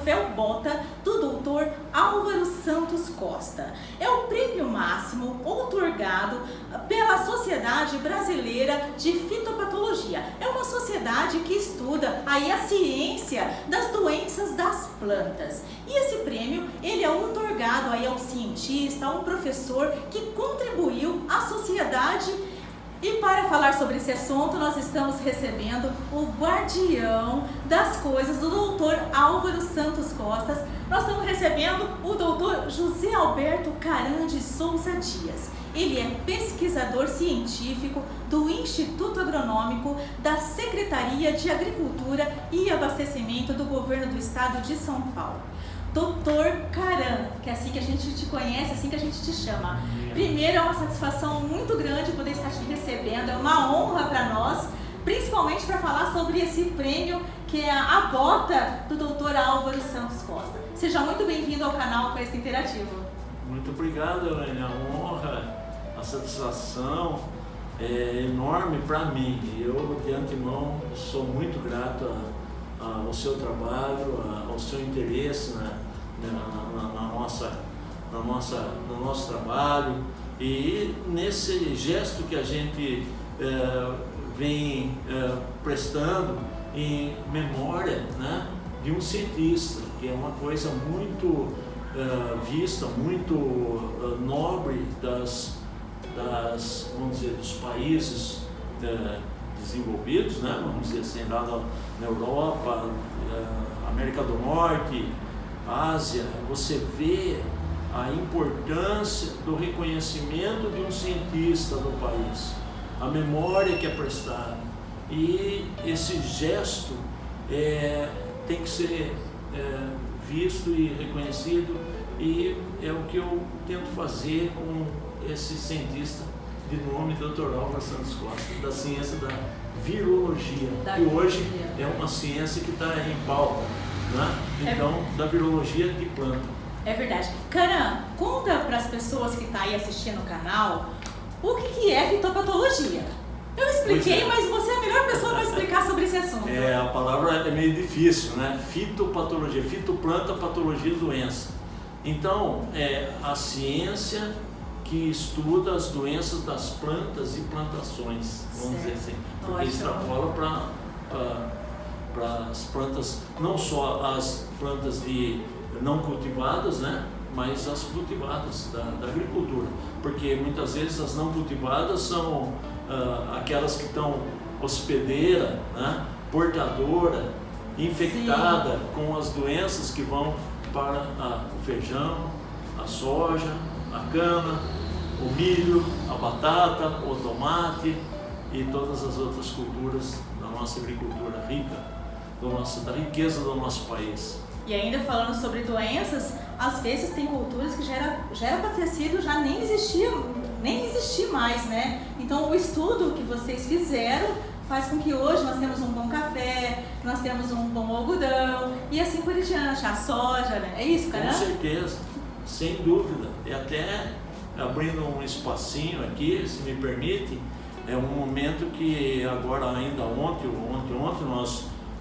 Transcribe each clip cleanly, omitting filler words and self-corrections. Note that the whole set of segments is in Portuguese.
troféu Bota do Dr. Álvaro Santos Costa. É o prêmio máximo outorgado pela Sociedade Brasileira de Fitopatologia. É uma sociedade que estuda aí a ciência das doenças das plantas. E esse prêmio, ele é outorgado aí a um cientista, a um professor que contribuiu à sociedade. E para falar sobre esse assunto, nós estamos recebendo o guardião das coisas do Dr. Álvaro Santos Costa. Nós estamos recebendo o Dr. José Alberto Caran de Souza Dias. Ele é pesquisador científico do Instituto Agronômico da Secretaria de Agricultura e Abastecimento do Governo do Estado de São Paulo. Dr. Caran, que é assim que a gente te conhece, assim que a gente te chama. Primeiro, é uma satisfação muito grande poder estar te recebendo, é uma honra para nós, principalmente para falar sobre esse prêmio que é a bota do Dr. Álvaro Santos Costa. Seja muito bem-vindo ao canal Conhecimento Interativo. Muito obrigado, Elaine. A honra, a satisfação é enorme para mim. Eu, de antemão, sou muito grato ao seu trabalho, ao seu interesse no nosso trabalho e nesse gesto que a gente vem prestando em memória, né, de um cientista, que é uma coisa muito vista, muito nobre vamos dizer, dos países desenvolvidos, né, vamos dizer assim, lá na Europa, América do Norte, Ásia. Você vê a importância do reconhecimento de um cientista no país, a memória que é prestada, e esse gesto tem que ser visto e reconhecido, e é o que eu tento fazer com esse cientista de nome Dr. Álvaro Santos Costa, da ciência da virologia, que hoje é uma ciência que está em pauta, né? Então, da virologia de planta. É verdade. Caran, conta para as pessoas que estão aí assistindo o canal o que é fitopatologia. Eu expliquei, mas você é a melhor pessoa para explicar sobre esse assunto. A palavra é meio difícil, né? Fitopatologia, fitoplanta, patologia, doença. Então, é a ciência que estuda as doenças das plantas e plantações, vamos dizer assim, porque extrapola para as plantas, não só as plantas não cultivadas, né, mas as cultivadas da agricultura, porque muitas vezes as não cultivadas são aquelas que estão hospedeira, né, portadora, infectada com as doenças que vão para o feijão, a soja, a cana, o milho, a batata, o tomate e todas as outras culturas da nossa agricultura rica, da riqueza do nosso país. E ainda falando sobre doenças, às vezes tem culturas que já era para ter sido, já nem existir mais, né? Então o estudo que vocês fizeram faz com que hoje nós temos um bom café, nós temos um bom algodão e assim por diante, a soja, né? É isso, Caran? Com certeza, sem dúvida. E até abrindo um espacinho aqui, se me permite, é um momento que agora ainda ontem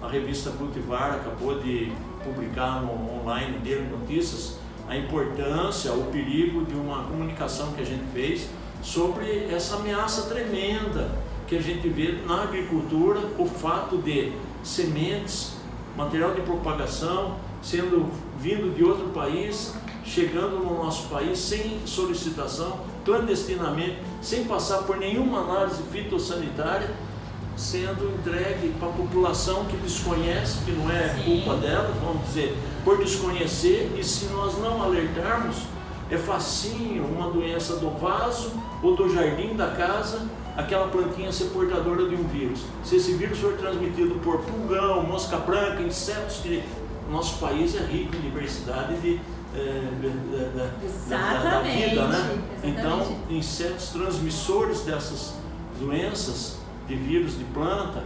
a revista Cultivar acabou de publicar no online dele notícias, a importância, o perigo de uma comunicação que a gente fez sobre essa ameaça tremenda que a gente vê na agricultura, o fato de sementes, material de propagação vindo de outro país, chegando no nosso país sem solicitação, clandestinamente, sem passar por nenhuma análise fitossanitária, sendo entregue para a população que desconhece, que não é culpa dela, vamos dizer, por desconhecer, e se nós não alertarmos, é facinho uma doença do vaso ou do jardim da casa, aquela plantinha ser portadora de um vírus. Se esse vírus for transmitido por pulgão, mosca branca, insetos, nosso país é rico em diversidade da vida, né? Então, insetos transmissores dessas doenças de vírus de planta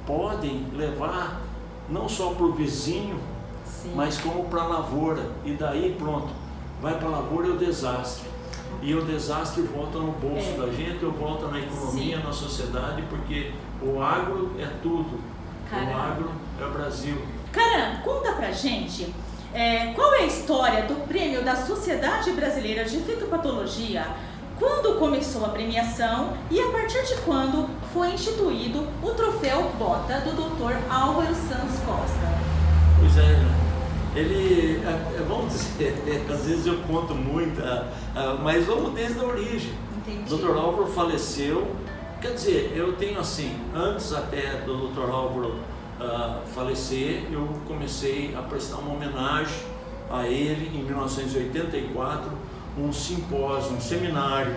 podem levar não só para o vizinho, mas como para a lavoura, e daí pronto, vai para a lavoura é o desastre, e o desastre volta no bolso da gente, ou volta na economia, na sociedade, porque o agro é tudo. O agro é o Brasil. Caran, conta pra gente Qual é a história do prêmio da Sociedade Brasileira de Fitopatologia? Quando começou a premiação e a partir de quando foi instituído o troféu Bota do Dr. Álvaro Santos Costa? Pois é, ele, vamos dizer, às vezes eu conto muito, mas vamos desde a origem. Entendi. O Dr. Álvaro faleceu, quer dizer, eu tenho assim, antes até do Dr. Álvaro falecer, eu comecei a prestar uma homenagem a ele em 1984, um simpósio, um seminário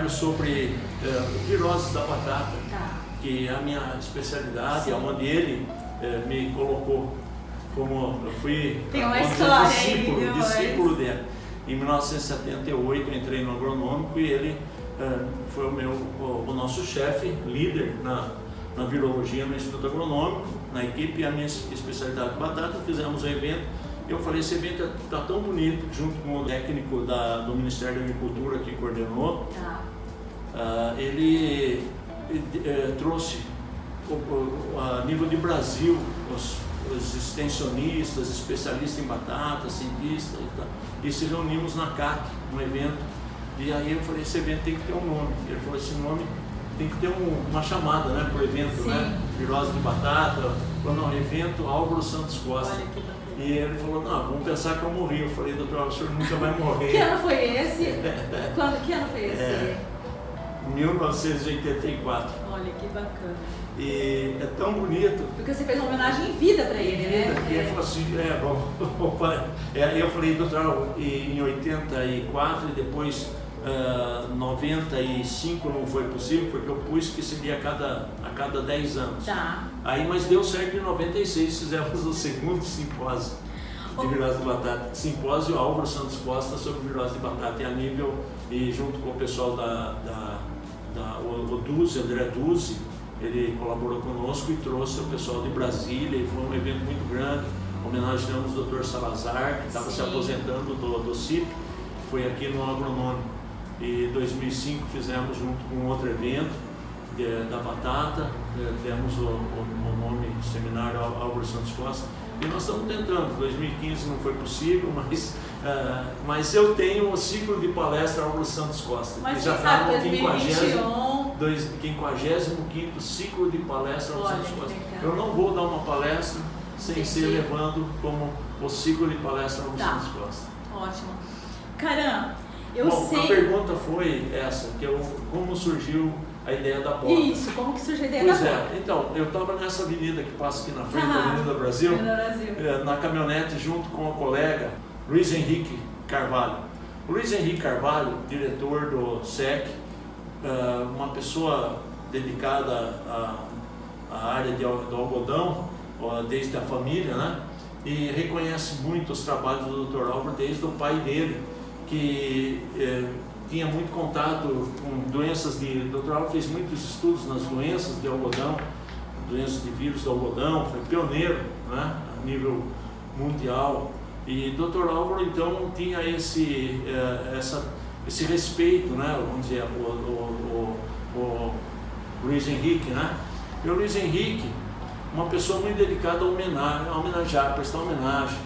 sobre viroses da batata, que é a minha especialidade, onde ele me colocou como eu fui discípulo dele. Em 1978 eu entrei no agronômico e ele foi o nosso chefe, líder na virologia no Instituto Agronômico, na equipe, e a minha especialidade de batata. Fizemos um evento. Eu falei, esse evento está tão bonito, junto com o técnico do Ministério da Agricultura que coordenou. Ele trouxe, a nível de Brasil, os extensionistas, especialistas em batata, cientistas e se reunimos na CAT, um evento. E aí eu falei, esse evento tem que ter um nome. Ele falou, esse nome tem que ter uma chamada, né, para o evento, né? Virose de batata, evento Álvaro Santos Costa. E ele falou, não, vamos pensar que eu morri. Eu falei, doutor Álvaro, o senhor nunca vai morrer. Que ano foi esse? Que ano foi esse? 1984. Olha, que bacana. E é tão bonito. Porque você fez uma homenagem em vida para ele, né? E ele falou assim, eu falei, doutor, em 84 e depois 95 não foi possível, porque eu pus que seria a cada 10 anos. Aí, mas deu certo, em 96 fizemos o segundo simpósio de virose de batata. Simpósio Álvaro Santos Costa sobre virose de batata, e a nível, e junto com o pessoal o Duzi, André Duzi, ele colaborou conosco e trouxe o pessoal de Brasília, e foi um evento muito grande. Homenageamos o Dr. Salazar, que estava se aposentando do CIP, foi aqui no agronômico. E em 2005 fizemos junto com outro evento da batata, demos o nome Seminário Álvaro Santos Costa, e nós estamos tentando. 2015 não foi possível, mas eu tenho o ciclo de palestra Álvaro Santos Costa, mas que já está no 55º ciclo de palestra Álvaro Santos Costa. Eu não vou dar uma palestra sem ser levando como o ciclo de palestra Álvaro Santos Costa. Ótimo. Caramba! A pergunta foi essa, como surgiu a ideia da bota. Isso, como que surgiu a ideia da bota? Então, eu estava nessa avenida que passa aqui na frente, a Avenida Brasil, na caminhonete junto com o colega Luiz Henrique Carvalho. O Luiz Henrique Carvalho, diretor do SEC, uma pessoa dedicada à área do algodão, desde a família, né? E reconhece muito os trabalhos do Dr. Álvaro desde o pai dele, que tinha muito contato com doenças o Dr. Álvaro fez muitos estudos nas doenças de algodão, doenças de vírus do algodão, foi pioneiro, né, a nível mundial. E Dr. Álvaro então tinha esse respeito, né, vamos dizer, o Luiz Henrique, né? E o Luiz Henrique, uma pessoa muito dedicada a homenagear, prestar homenagem.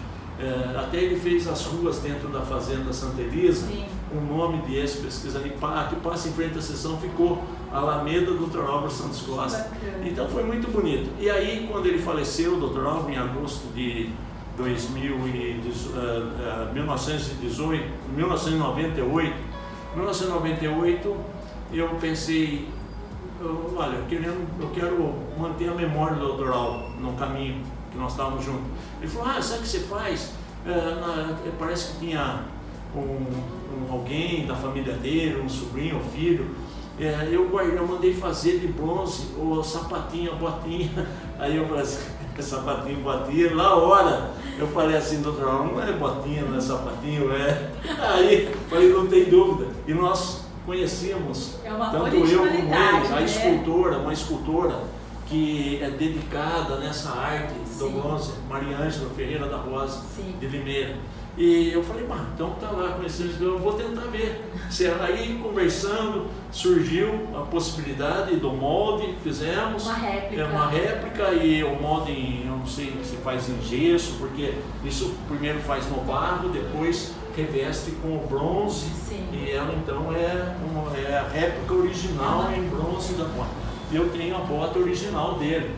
Até ele fez as ruas dentro da Fazenda Santa Elisa, o nome de ex-pesquisador, que passa em frente à sessão, ficou Alameda do Dr. Álvaro Santos Costa. Então foi muito bonito. E aí, quando ele faleceu, o Dr. Álvaro, em agosto de 1998, eu pensei, olha, eu quero manter a memória do Dr. Álvaro no caminho que nós estávamos juntos. Ele falou, sabe o que você faz? Parece que tinha alguém da família dele, um sobrinho, um filho, eu mandei fazer de bronze o sapatinho, a botinha. Aí eu falei assim, sapatinho, botinha, na hora eu falei assim, doutor, não é botinha, não é sapatinho, Aí falei, não tem dúvida. E nós conhecíamos, tanto eu como ele, uma escultora que é dedicada nessa arte do Sim. bronze, Maria Ângela Ferreira da Rosa, Sim. de Limeira. E eu falei, então tá lá conhecendo, eu vou tentar ver. Aí conversando, surgiu a possibilidade do molde, fizemos. Uma réplica. É uma réplica e o molde, eu não sei se faz em gesso, porque isso primeiro faz no barro, depois reveste com o bronze. Sim. E ela então é a réplica original em bronze da bota. Eu tenho a bota original dele.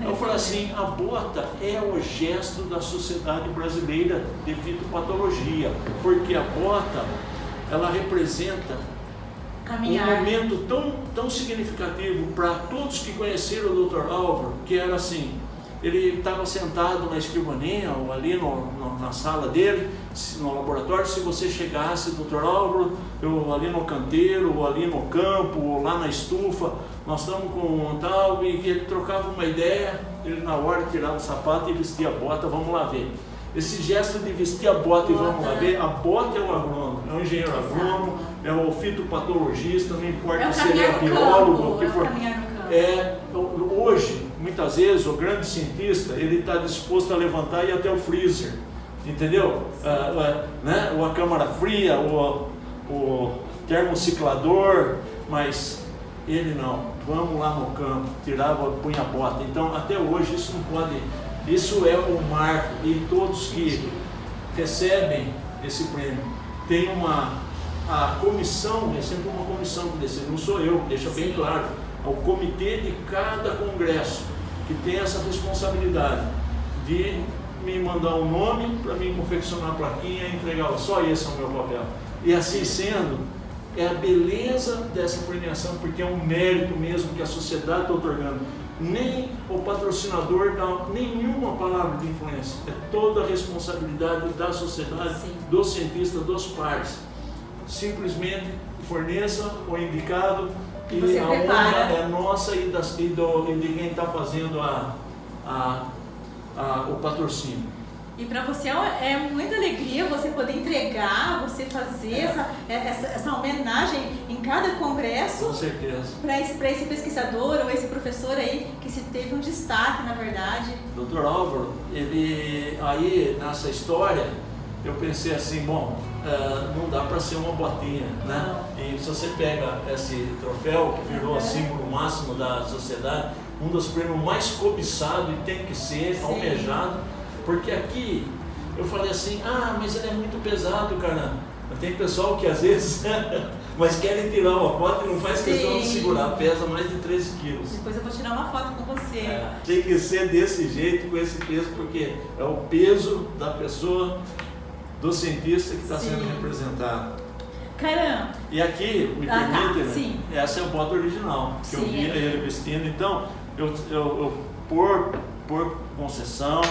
Eu falei assim, a bota é o gesto da Sociedade Brasileira de Fitopatologia, porque a bota, ela representa Caminhar. um momento tão significativo para todos que conheceram o Dr. Álvaro, que era assim, ele estava sentado na escrivaninha, ou ali na sala dele, no laboratório. Se você chegasse, Dr. Álvaro, eu ali no canteiro, ou ali no campo, ou lá na estufa, nós estamos com um tal, e ele trocava uma ideia, ele na hora tirava o sapato e vestia a bota, vamos lá ver. Esse gesto de vestir a bota e vamos lá ver, a bota é o agrônomo, é o engenheiro agrônomo, é o fitopatologista, não importa se ele é biólogo, o que for. Hoje, muitas vezes, o grande cientista, ele está disposto a levantar e ir até o freezer, entendeu? Né? Ou a câmara fria, o termociclador, mas ele não. Vamos lá no campo, tirava, punha a bota. Então, até hoje, isso não pode... Isso é o marco, e todos que recebem esse prêmio tem a comissão, é sempre uma comissão que decide, não sou eu, deixa bem claro, é o comitê de cada congresso que tem essa responsabilidade de me mandar um nome para mim confeccionar a plaquinha e entregar, só esse é o meu papel. E assim sendo, é a beleza dessa premiação, porque é um mérito mesmo que a sociedade está otorgando. Nem o patrocinador dá nenhuma palavra de influência, é toda a responsabilidade da sociedade, sim, dos cientistas, dos pares. Simplesmente forneça o indicado e a honra é nossa e de quem está fazendo o patrocínio. E para você é muita alegria você poder entregar, você fazer essa homenagem em cada congresso. Com certeza. Para esse pesquisador ou esse professor aí, que se teve um destaque, na verdade. Dr. Álvaro, ele aí nessa história, eu pensei assim, bom, não dá para ser uma botinha, né? Não. E se você pega esse troféu, que virou o símbolo máximo da sociedade, um dos prêmios mais cobiçados e tem que ser, sim, almejado. Porque aqui eu falei assim, mas ele é muito pesado, caramba. Tem pessoal que às vezes, mas querem tirar uma foto e não faz, sim, questão de segurar, pesa mais de 13 quilos. Depois eu vou tirar uma foto com você. Tem que ser desse jeito, com esse peso, porque é o peso da pessoa, do cientista que está sendo representado. Caramba! E aqui, me permite, essa é a bota original, que eu vi ele vestindo. Então, eu por concessão,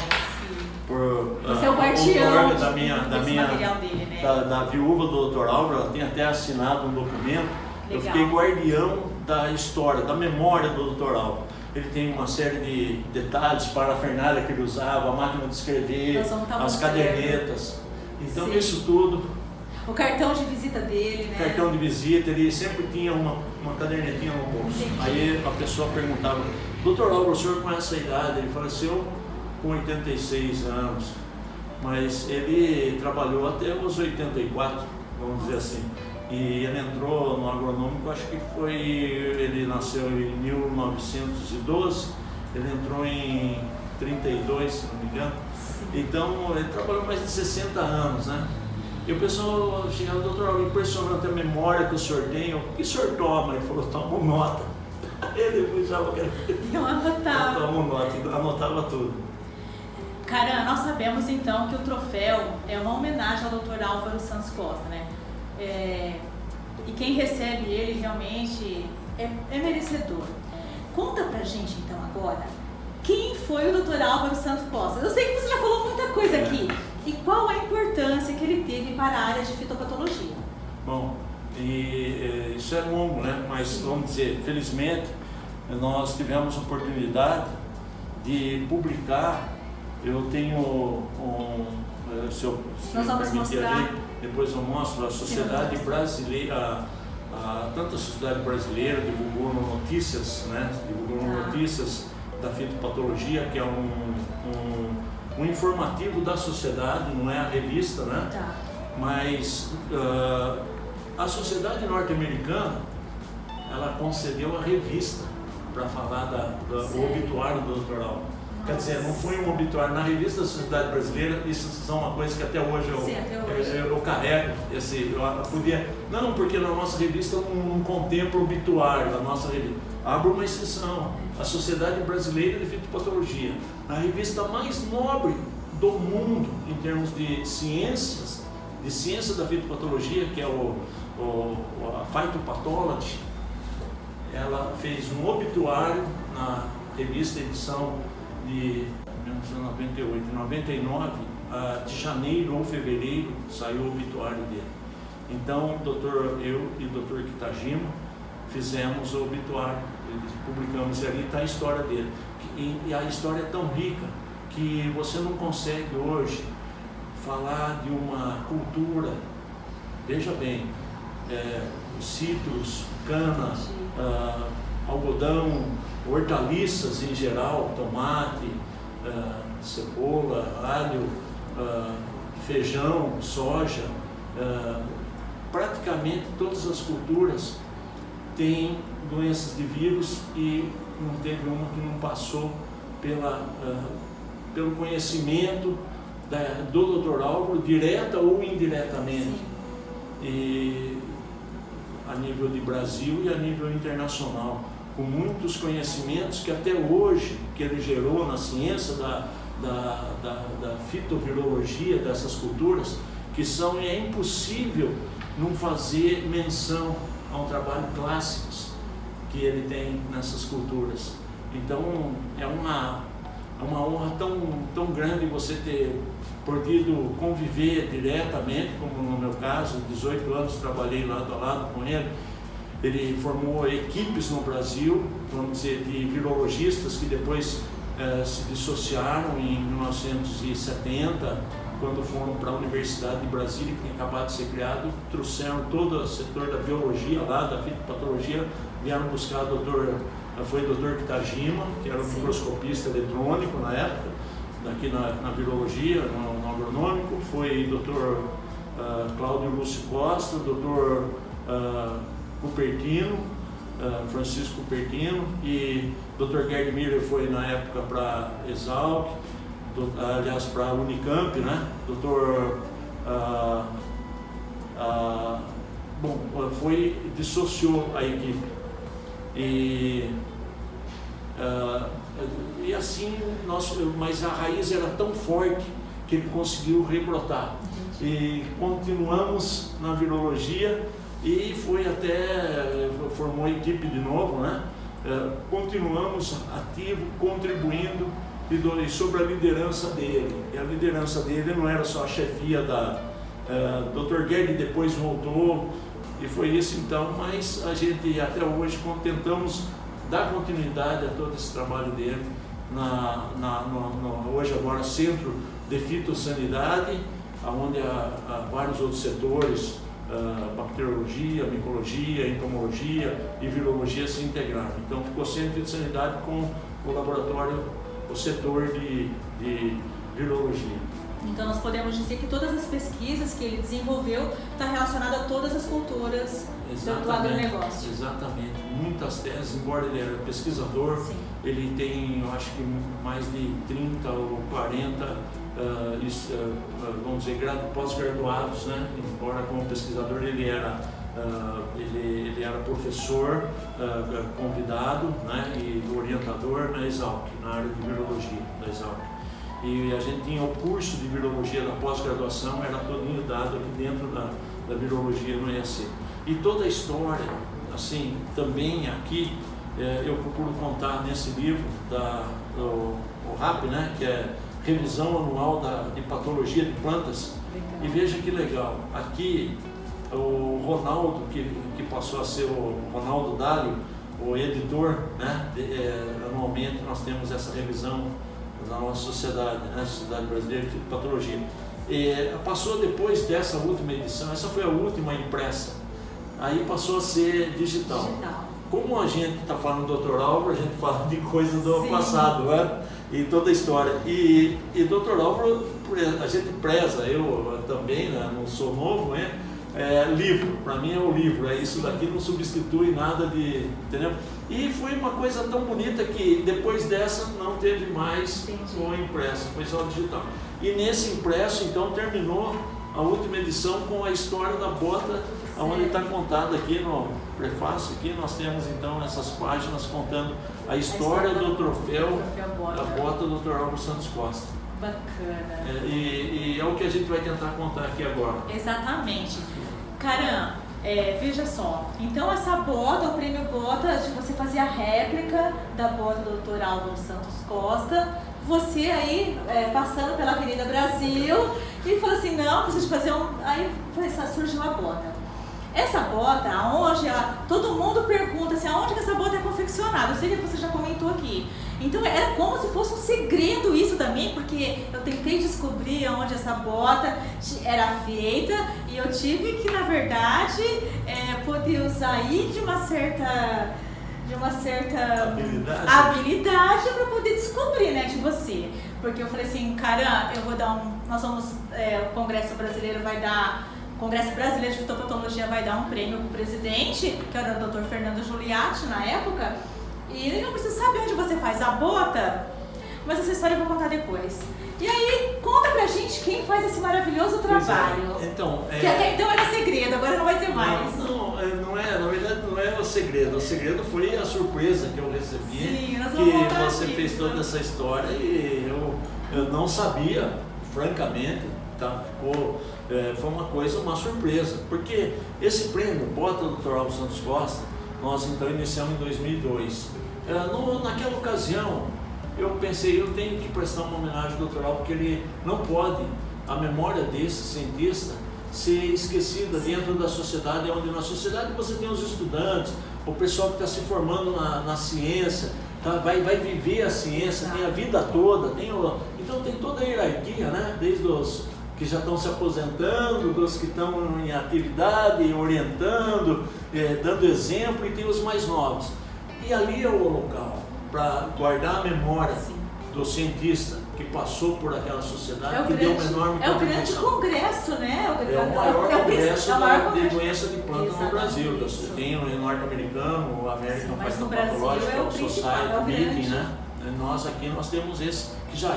você é o guardião da material dele, né? da viúva do Dr. Álvaro, ela tem até assinado um documento. Legal. Eu fiquei guardião da história, da memória do Dr. Álvaro. Ele tem uma série de detalhes, parafernália que ele usava, a máquina de escrever, as cadernetas. Então, sim, isso tudo. O cartão de visita dele, né? Cartão de visita, ele sempre tinha uma cadernetinha no bolso. Entendi. Aí a pessoa perguntava, Dr. Álvaro, o senhor com essa idade? Ele faleceu com 86 anos, mas ele trabalhou até os 84, vamos dizer assim. E ele entrou no agronômico, acho que foi, ele nasceu em 1912, ele entrou em 32, se não me engano. Sim. Então ele trabalhou mais de 60 anos, né? E o pessoal chegava, doutor, algo impressionante a memória que o senhor tem. O que o senhor toma? Ele falou, tomo nota. Ele puxava que eu anotava. Eu tomo nota, anotava tudo. Cara, nós sabemos então que o troféu é uma homenagem ao Dr. Álvaro Santos Costa, né? E quem recebe ele realmente é merecedor. Conta pra gente então agora, quem foi o Dr. Álvaro Santos Costa? Eu sei que você já falou muita coisa aqui. E qual a importância que ele teve para a área de fitopatologia? Bom, isso é longo, né? Mas sim, vamos dizer, felizmente, nós tivemos a oportunidade de publicar. Eu tenho se eu vamos mostrar. Ali, depois eu mostro a Sociedade Brasileira, tanto a Sociedade Brasileira divulgou notícias, né? Divulgou notícias da fitopatologia, que é um informativo da sociedade, não é a revista, né? Tá. Mas a sociedade norte-americana, ela concedeu a revista para falar do obituário do Dr. Álvaro. Quer dizer, não foi um obituário na revista da Sociedade Brasileira, isso é uma coisa que até hoje eu carrego. Não, porque na nossa revista não contempla o obituário, a nossa revista. Abre uma exceção, a Sociedade Brasileira de Fitopatologia, a revista mais nobre do mundo em termos de ciências, de ciência da fitopatologia, que é a Phytopathology. Ela fez um obituário na revista edição de 1998, em 99, de janeiro ou fevereiro, saiu o obituário dele. Então, eu e o Dr. Kitajima fizemos o obituário, publicamos, e ali está a história dele. E a história é tão rica que você não consegue hoje falar de uma cultura, veja bem, citros, cana, algodão, hortaliças em geral, tomate, cebola, alho, feijão, soja, praticamente todas as culturas têm doenças de vírus e não teve uma que não passou pelo conhecimento do Dr. Álvaro, direta ou indiretamente. E a nível de Brasil e a nível internacional, com muitos conhecimentos que até hoje, que ele gerou na ciência da fitovirologia dessas culturas, que é impossível não fazer menção a um trabalho clássico que ele tem nessas culturas. Então é uma honra tão grande você ter podido conviver diretamente, como no meu caso, 18 anos trabalhei lado a lado com ele. Ele formou equipes no Brasil, vamos dizer, de virologistas que depois se dissociaram em 1970, quando foram para a Universidade de Brasília, que tinha acabado de ser criado, trouxeram todo o setor da biologia lá, da fitopatologia, vieram buscar foi o Dr. Kitajima, que era um microscopista eletrônico na época, aqui na virologia, no agronômico, foi o Dr. Cláudio Lúcio Costa, o Dr. Cupertino, Francisco Cupertino, e Dr. Gerd Miller foi na época para Exalc, aliás para a Unicamp, né? Dissociou a equipe. E assim, mas a raiz era tão forte que ele conseguiu rebrotar. E continuamos na virologia e formou a equipe de novo, né? Continuamos ativo, contribuindo e sobre a liderança dele. E a liderança dele não era só a chefia Dr. Gerd depois voltou e foi isso então, mas a gente até hoje tentamos dar continuidade a todo esse trabalho dele hoje agora Centro de Fitossanidade, onde há vários outros setores, bacteriologia, micologia, entomologia e virologia se integraram. Então ficou Centro de Fitossanidade com o laboratório, o setor de virologia. Então nós podemos dizer que todas as pesquisas que ele desenvolveu estão relacionadas a todas as culturas do agronegócio. Exatamente, muitas teses, embora ele era pesquisador, sim, ele tem, eu acho que mais de 30 ou 40 vamos dizer, pós-graduados, né? Embora como pesquisador ele era professor, convidado, né? E orientador na Exalc, na área de virologia da Exalc. E a gente tinha o curso de virologia da pós-graduação, era todinho dado aqui dentro da virologia no EAC. E toda a história, assim, também aqui, eu procuro contar nesse livro, o RAP, né, que é Revisão Anual de Patologia de Plantas. Legal. E veja que legal, aqui o Ronaldo, que passou a ser o Ronaldo Dálio, o editor, né, anualmente nós temos essa revisão na nossa sociedade, né, Sociedade Brasileira de Fitopatologia. Passou depois dessa última edição, essa foi a última impressa, aí passou a ser digital. como a gente está falando do Dr. Álvaro, a gente fala de coisas do Sim. passado, né? E toda a história. E Dr. Álvaro, a gente preza, eu também, né? Não sou novo, né? Livro, para mim é o livro, isso daqui não substitui nada de, entendeu? E foi uma coisa tão bonita que depois dessa não teve mais o impresso, foi só digital. E nesse impresso, então, terminou a última edição com a história da bota, onde está contada aqui no prefácio, aqui nós temos então essas páginas contando a história do troféu da bota do Dr. Álvaro Santos Costa. Bacana. E é o que a gente vai tentar contar aqui agora. Exatamente. Caram, veja só, então essa bota, o prêmio bota, você fazia a réplica da bota do Dr. Álvaro Santos Costa, você aí passando pela Avenida Brasil e falou assim, não, preciso fazer aí surgiu a bota. Essa bota, todo mundo pergunta assim, aonde que essa bota é confeccionada? Eu sei que você já comentou aqui. Então era como se fosse um segredo isso também, porque eu tentei descobrir onde essa bota era feita e eu tive que, na verdade, poder usar aí de uma certa habilidade para poder descobrir, né, de você. Porque eu falei assim, cara, o Congresso Brasileiro de Fitopatologia vai dar um prêmio para o presidente, que era o Dr. Fernando Giuliatti na época, e ele não precisa saber onde você faz a bota, mas essa história eu vou contar depois. E aí, conta pra gente quem faz esse maravilhoso trabalho. Então, que até então era segredo, agora não vai ser mais. Na verdade não é o segredo foi a surpresa que eu recebi. Sim, nós vamos que você aqui, fez toda essa história e eu não sabia, francamente, tá? Foi uma surpresa, porque esse prêmio Bota do Dr. Álvaro Santos Costa, nós então iniciamos em 2002. Naquela ocasião, eu pensei, eu tenho que prestar uma homenagem ao Dr. Álvaro, porque ele não pode, a memória desse cientista, ser esquecida dentro da sociedade, onde na sociedade você tem os estudantes, o pessoal que está se formando na ciência, tá? vai viver a ciência, tem a vida toda, então tem toda a hierarquia, né? Desde os que já estão se aposentando, dos que estão em atividade, orientando, dando exemplo, e tem os mais novos. E ali é o local para guardar a memória do cientista que passou por aquela sociedade, que deu uma enorme contribuição. É o grande congresso, né? É o maior congresso de doença de planta no Exatamente. Brasil. Tem o norte-americano, o American é Phytopathological o Society Meeting, grande. né? Nós aqui temos esse, que já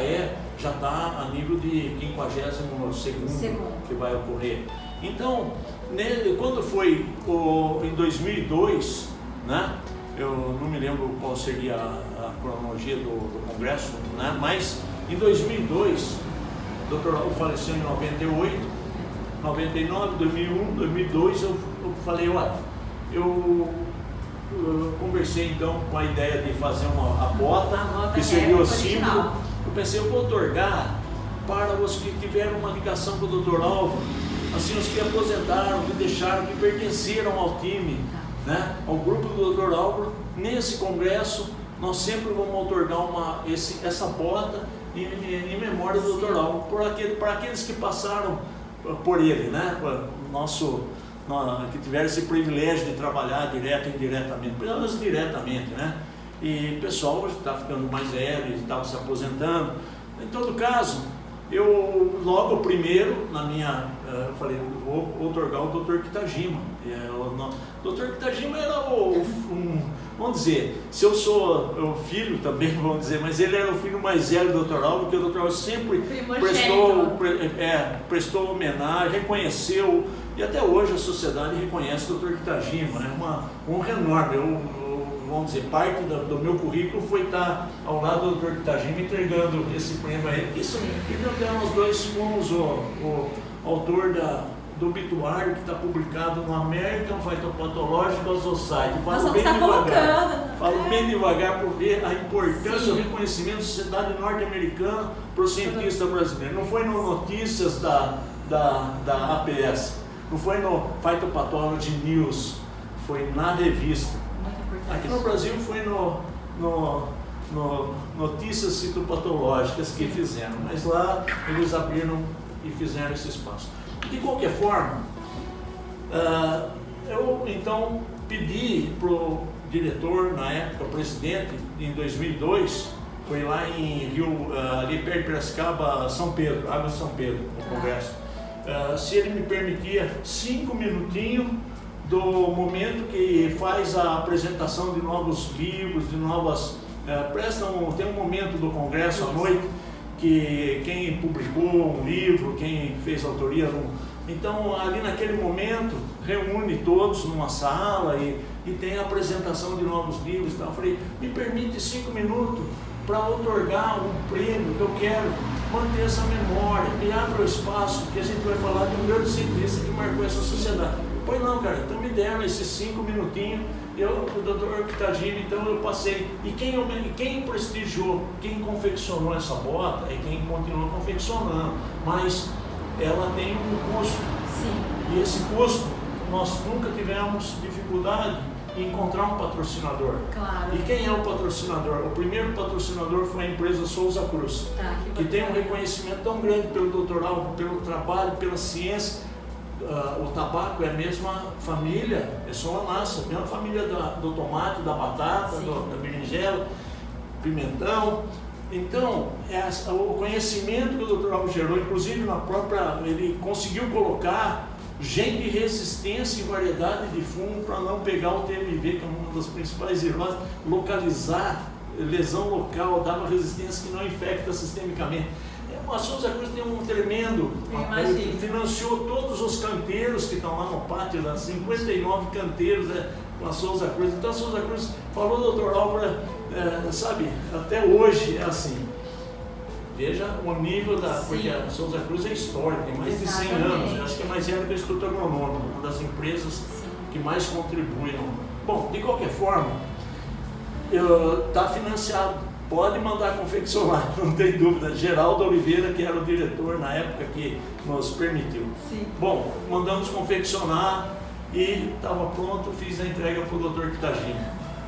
está a nível de 52º que vai ocorrer. Então, quando foi em 2002, né? Eu não me lembro qual seria a cronologia do congresso, né? Mas em 2002, o Dr. Álvaro faleceu em 98, 99, 2001, 2002, eu falei, olha, eu conversei então com a ideia de fazer a bota, que seria o símbolo. Eu pensei, eu vou otorgar para os que tiveram uma ligação com o Dr. Álvaro, assim, os que aposentaram, que deixaram, que pertenceram ao time, né, ao grupo do Dr. Álvaro. Nesse congresso, nós sempre vamos otorgar essa bota em memória do Dr. Álvaro, para aqueles que passaram por ele, né, que tiveram esse privilégio de trabalhar direto e indiretamente, pelo menos diretamente, né? E o pessoal está ficando mais velho, estava se aposentando. Em todo caso, eu logo primeiro, eu falei, vou otorgar o Dr. Kitajima. O Dr. Kitajima era vamos dizer, se eu sou o filho também, vamos dizer, mas ele era o filho mais velho do Dr. Álvaro, porque o Dr. Álvaro sempre prestou homenagem, reconheceu, e até hoje a sociedade reconhece o Dr. Kitajima, né? Uma honra enorme. Vamos dizer, parte do meu currículo foi estar ao lado do Dr. Kitajima entregando esse prêmio a ele. Então nós dois fomos o autor do obituário que está publicado no American Phytopathological Society. Falo bem devagar para ver a importância, o reconhecimento da sociedade norte-americana para o cientista brasileiro. Não foi no Notícias da APS, não foi no Phytopathology News, foi na revista. Aqui no Brasil foi no Notícias Citopatológicas que fizeram, mas lá eles abriram e fizeram esse espaço. De qualquer forma, eu então pedi diretor, na época presidente, em 2002, foi lá em Rio, ali perto de Piracicaba, São Pedro, Águas de São Pedro, no Congresso. Se ele me permitia 5 minutinhos do momento que faz a apresentação de novos livros, de novas... tem um momento do Congresso à noite, que quem publicou um livro, quem fez autoria... Então, ali naquele momento, reúne todos numa sala e tem a apresentação de novos livros. Então, eu falei, me permite 5 minutos para otorgar um prêmio que eu quero manter essa memória, me abra o espaço, que a gente vai falar de um grande cientista que marcou essa sociedade. Pois não, cara, então me deram esses 5 minutinhos, o Dr. Kitagini, então eu passei. E quem prestigiou, quem confeccionou essa bota é quem continuou confeccionando, mas ela tem um custo. Sim. E esse custo, nós nunca tivemos dificuldade em encontrar um patrocinador. Claro. E quem é o patrocinador? O primeiro patrocinador foi a empresa Souza Cruz, que tem um reconhecimento tão grande pelo Dr. Álvaro, pelo trabalho, pela ciência. O tabaco é a mesma família, é só uma massa, a mesma família do tomate, da batata, da berinjela, pimentão. Então, o conhecimento que o Dr. Álvaro gerou, inclusive ele conseguiu colocar gene de resistência e variedade de fungo para não pegar o TMV, que é uma das principais viroses, localizar lesão local, dar uma resistência que não infecta sistemicamente. A Souza Cruz tem um tremendo, ele financiou todos os canteiros que estão lá no pátio, 59 canteiros com a Souza Cruz. Então a Souza Cruz falou, Dr. Álvaro, sabe, até hoje é assim. Veja o nível porque a Souza Cruz é histórica, tem mais de 100 anos, acho que é mais velho que o Instituto Agronômico, uma das empresas que mais contribuem. Bom, de qualquer forma, está financiado. Pode mandar confeccionar, não tem dúvida. Geraldo Oliveira, que era o diretor na época que nos permitiu. Sim. Bom, mandamos confeccionar e estava pronto, fiz a entrega para o Dr. Kitagini.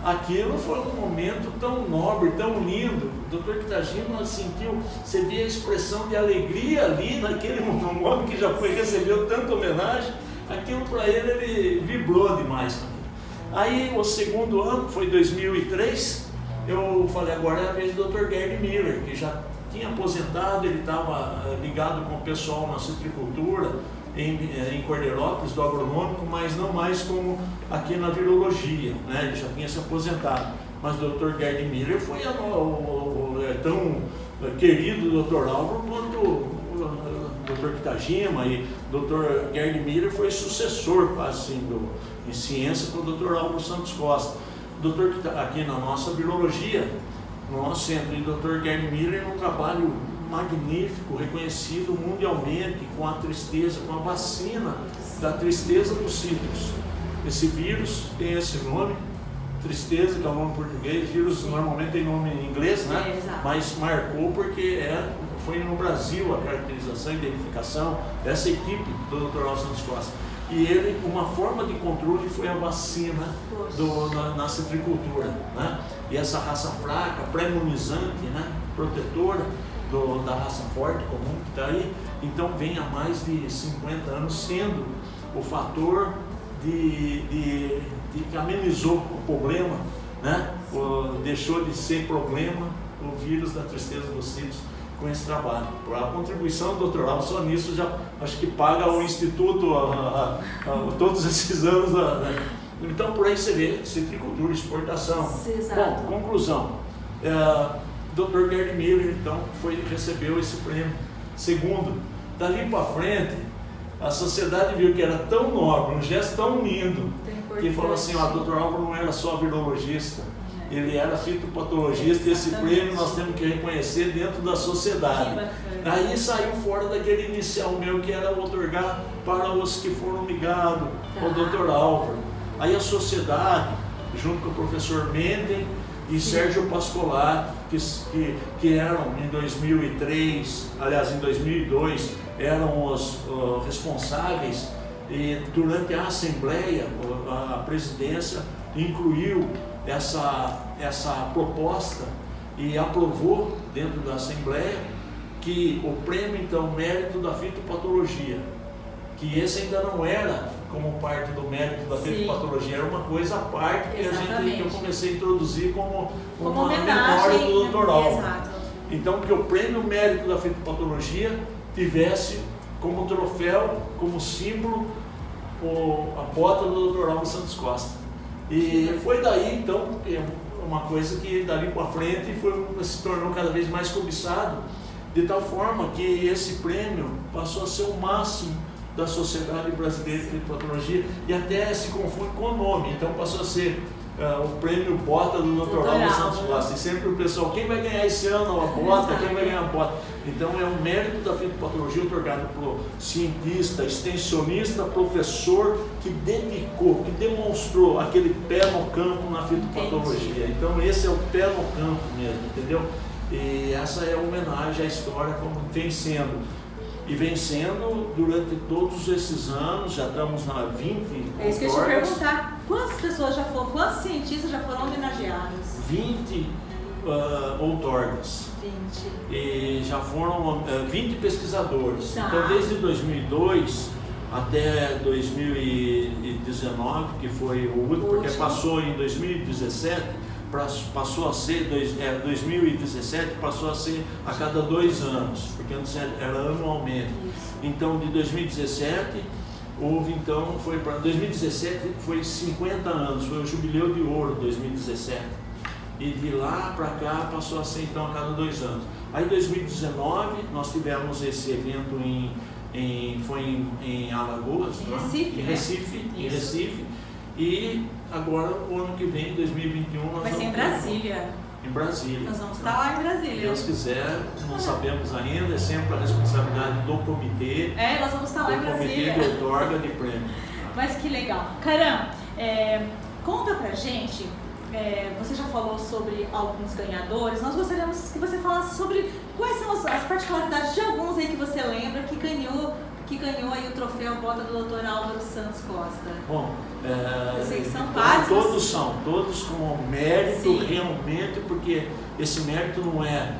Aquilo foi um momento tão nobre, tão lindo. O Dr. Kitagini sentiu, você via a expressão de alegria ali, naquele homem que já recebeu tanta homenagem. Aquilo para ele vibrou demais. Aí o segundo ano, foi 2003, eu falei, agora é a vez do Dr. Gerd Miller, que já tinha aposentado, ele estava ligado com o pessoal na citricultura, em Cordeirópolis, do agronômico, mas não mais como aqui na virologia, né? Ele já tinha se aposentado. Mas o Dr. Gerd Miller foi tão querido Dr. Álvaro quanto o Dr. Kitajima, e Dr. Gerd Miller foi sucessor quase assim, em ciência com o Dr. Álvaro Santos Costa. Aqui na nossa virologia, no nosso centro, e o Dr. Gerd Miller, um trabalho magnífico, reconhecido mundialmente, com a tristeza, com a vacina da tristeza dos cítricos. Esse vírus tem esse nome, tristeza, que é o nome português, vírus normalmente tem nome em inglês, né? Mas marcou porque foi no Brasil a caracterização e identificação dessa equipe do Dr. Álvaro Santos Costa. E uma forma de controle foi a vacina na citricultura, né? E essa raça fraca, pré-imunizante, né? Protetora da raça forte comum que está aí, então vem há mais de 50 anos sendo o fator que amenizou o problema, né? Deixou de ser problema o vírus da tristeza dos cítricos com esse trabalho. A contribuição do Dr. Álvaro só nisso já acho que paga o Instituto todos esses anos. Então por aí você vê citricultura, exportação. Bom, conclusão. Dr. Gerd Miller então recebeu esse prêmio. Segundo, dali para frente, a sociedade viu que era tão nobre, um gesto tão lindo, que falou assim, o Dr. Álvaro não era só virologista, ele era fitopatologista, e esse prêmio nós temos que reconhecer dentro da sociedade. Aí saiu fora daquele inicial meu, que era otorgar para os que foram ligados ao Dr. Álvaro. Aí a sociedade, junto com o professor Menden e Sérgio Pascolato, que eram em 2003, aliás em 2002, eram os responsáveis, e durante a Assembleia, a presidência incluiu essa proposta e aprovou dentro da Assembleia que o prêmio, então, mérito da fitopatologia que esse ainda não era como parte do mérito da fitopatologia, era uma coisa à parte que eu comecei a introduzir como uma memória do Dr. Álvaro. Então, que o prêmio mérito da fitopatologia tivesse como troféu, como símbolo, a bota do Dr. Álvaro Santos Costa. E foi daí, então, uma coisa que dali para frente se tornou cada vez mais cobiçado, de tal forma que esse prêmio passou a ser o máximo da Sociedade Brasileira de Fitopatologia e até se confunde com o nome, então passou a ser o prêmio Bota do Dr. Álvaro Santos Costa. E sempre o pessoal, quem vai ganhar esse ano a bota, quem vai ganhar a bota? Então é um mérito da fitopatologia otorgado por cientista, extensionista, professor que dedicou, que demonstrou aquele pé no campo na fitopatologia. Então esse é o pé no campo mesmo, entendeu? E essa é a homenagem à história como vem sendo. E vem sendo durante todos esses anos, já estamos na 20 É isso que eu ia te perguntar, quantas pessoas já foram, quantos cientistas já foram homenageados? 20 outorgas. 20. E já foram 20 pesquisadores. Tá. Então desde 2002 até 2019, que foi o último, porque passou em 2017, passou a ser 2017 passou a ser a cada 2 anos, porque antes era anualmente. Isso. Então de 2017 houve, então foi para 2017 foi 50 anos, foi o jubileu de ouro 2017. E de lá para cá passou a ser então a cada 2 anos. Aí em 2019 nós tivemos esse evento foi em Alagoas, em Recife. E agora, o ano que vem, 2021, nós vai ser em Brasília. Em Brasília. Nós vamos estar lá em Brasília. Se Deus quiser, não sabemos ainda, é sempre a responsabilidade do comitê. Nós vamos estar lá em Brasília. Do comitê de outorga de prêmio. Mas que legal. Caram, conta pra gente, você já falou sobre alguns ganhadores, nós gostaríamos que você falasse sobre quais são as particularidades de alguns aí que você lembra que ganhou aí o troféu Bota do Dr. Álvaro Santos Costa. Bom, eu sei que são vários. Todos com mérito realmente, porque esse mérito não é.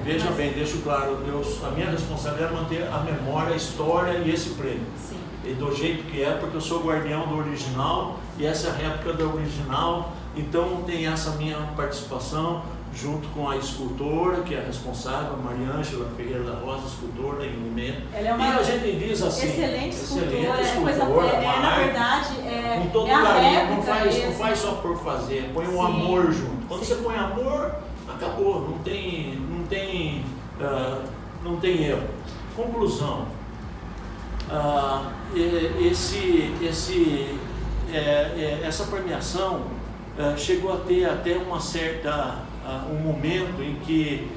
Veja bem, deixo claro, a minha responsabilidade é manter a memória, a história e esse prêmio. Sim. E do jeito que é, porque eu sou guardião do original e essa é a réplica do original, então tem essa minha participação junto com a escultora, que é a responsável, a Mariângela Ferreira da Rosa, escultora em Limeira. Ela é uma e a gente diz assim, excelente escultora, na verdade, com todo carinho, não faz só por fazer, põe um amor junto. Quando você põe amor, acabou, não tem erro. Conclusão, essa premiação chegou a ter até uma certa um momento em que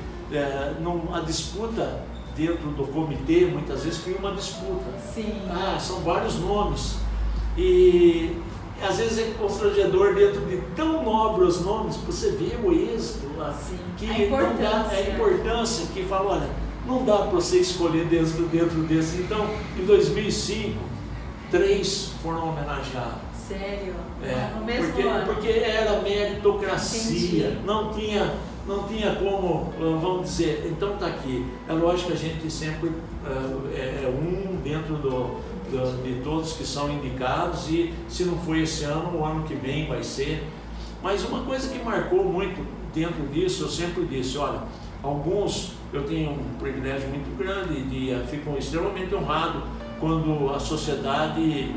a disputa dentro do comitê muitas vezes cria uma disputa. Sim. São vários nomes e às vezes é constrangedor dentro de tão nobres os nomes, você vê o êxito, que a importância que fala, olha, não dá para você escolher dentro desse. Então, em 2005, 3 foram homenageados. Sério? No mesmo ano? Porque era meritocracia. Entendi. Não tinha como, vamos dizer, então está aqui. É lógico que a gente sempre é dentro de todos que são indicados, e se não foi esse ano, o ano que vem vai ser. Mas uma coisa que marcou muito dentro disso, eu sempre disse, olha, alguns eu tenho um privilégio muito grande, fico extremamente honrado quando a sociedade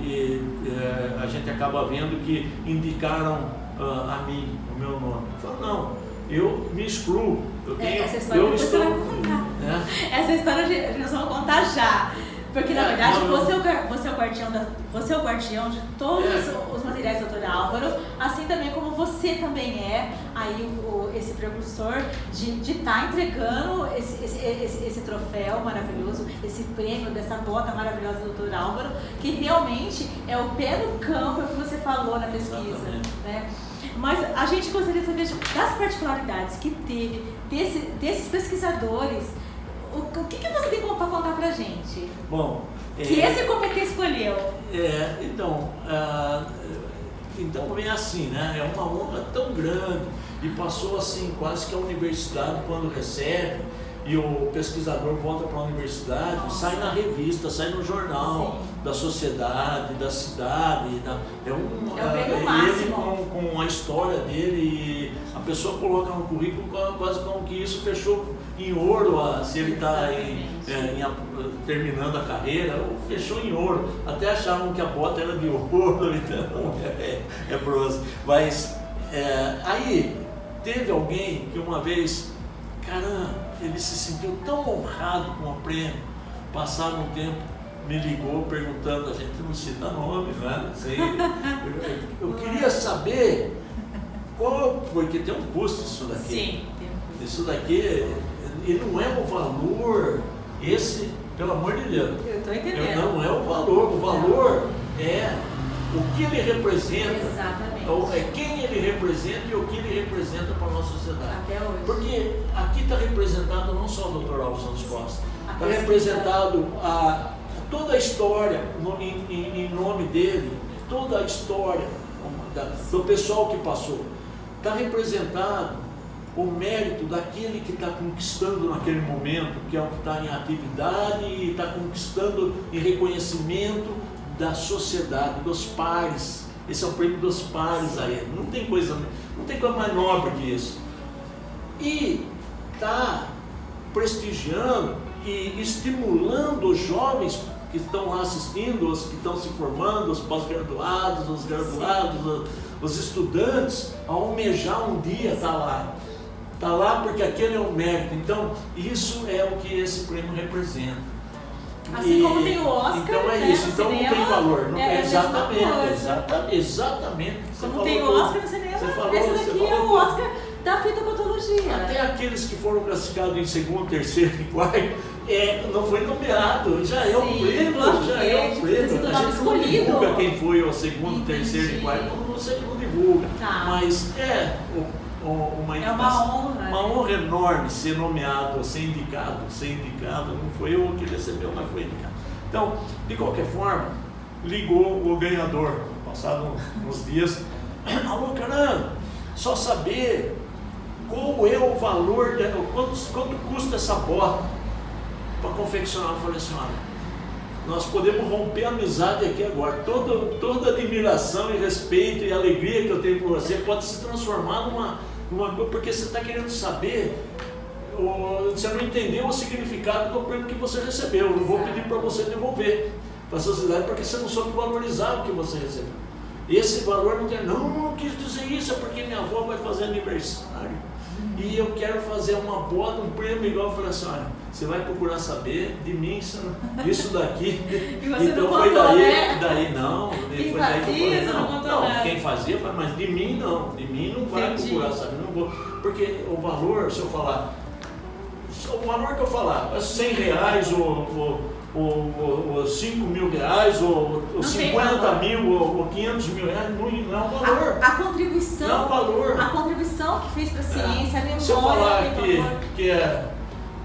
a gente acaba vendo que indicaram a mim, o meu nome. Eu falo, não, eu me excluo. Essa história você vai contar. Essa história nós vamos contar já. Porque na verdade você é o guardião de todos os materiais do Dr. Álvaro, assim também como você também é aí esse precursor de estar entregando esse troféu maravilhoso, esse prêmio dessa bota maravilhosa do Dr. Álvaro, que realmente é o pé no campo, é o que você falou na pesquisa, né? Mas a gente gostaria de saber das particularidades que teve desses pesquisadores. O que você tem para contar pra gente? Bom, que esse comitê escolheu? Então é assim, né? É uma honra tão grande, e passou assim, quase que a universidade quando recebe, e o pesquisador volta para a universidade, sai na revista, sai no jornal da sociedade, da cidade. É o prêmio ele máximo. com a história dele, a pessoa coloca no currículo quase como que isso fechou em ouro, se ele está terminando a carreira, fechou em ouro. Até achavam que a bota era de ouro, então é bronze. Mas aí teve alguém que uma vez, caramba, ele se sentiu tão honrado com o prêmio, passado um tempo, me ligou perguntando, a gente não cita nome, né? Eu queria saber qual, porque tem um custo isso daqui. Sim, tem um custo. Isso daqui, ele não é o valor, esse, pelo amor de Deus. Eu estou entendendo. Não é o valor é o que ele representa. Exatamente. É quem ele representa e o que ele representa para a nossa sociedade. Até hoje. Porque aqui está representado não só o Dr. Alves Santos Costa, está representado toda a história em nome dele, toda a história do pessoal que passou. Está representado o mérito daquele que está conquistando naquele momento, que é o que está em atividade e está conquistando em reconhecimento da sociedade, dos pares. Esse é o prêmio dos pares aí. Não tem coisa mais nobre que isso. E está prestigiando e estimulando os jovens que estão lá assistindo, os que estão se formando, os pós-graduados, os graduados, os estudantes, a almejar um dia estar lá. Está lá porque aquele é o mérito. Então, isso é o que esse prêmio representa. Assim como tem o Oscar, então né, isso, então cinema, não tem valor. exatamente. Exatamente. Como tem o Oscar no cinema, esse daqui é o Oscar da fitopatologia. Até aqueles que foram classificados em segundo, terceiro e quarto, não foi nomeado, já é um prêmio, já é um prêmio. A gente não divulga quem foi o segundo, terceiro e quarto, você não divulga. Tá. Mas uma honra. Uma honra enorme ser nomeado, ser indicado. Não foi eu que recebeu, mas foi indicado. Então, de qualquer forma, ligou o ganhador, passado uns dias. Alô, caramba, só saber qual é o valor, quanto custa essa bota para confeccionar. Eu falei assim, olha, nós podemos romper a amizade aqui agora. Toda admiração e respeito e alegria que eu tenho por você pode se transformar numa coisa, porque você está querendo saber, você não entendeu o significado do prêmio que você recebeu. Eu não vou pedir para você devolver para a sociedade, porque você não soube valorizar o que você recebeu. Esse valor não quis dizer isso, é porque minha avó vai fazer aniversário e eu quero fazer uma bota, um prêmio igual. Eu falei assim, olha, você vai procurar saber de mim isso daqui. E você então não foi contou, daí não. Quem foi fazia, daí que eu falei, você não contou nada. Quem fazia, mas de mim não. De mim não vai procurar saber, não vou. Porque o valor, se eu falar, o valor que eu falar, R$100 ou 5 mil reais, ou 50 mil, ou 500 mil reais, não é um valor. A contribuição, não é um valor. A contribuição que fez para a ciência, a memória. Se eu falar que é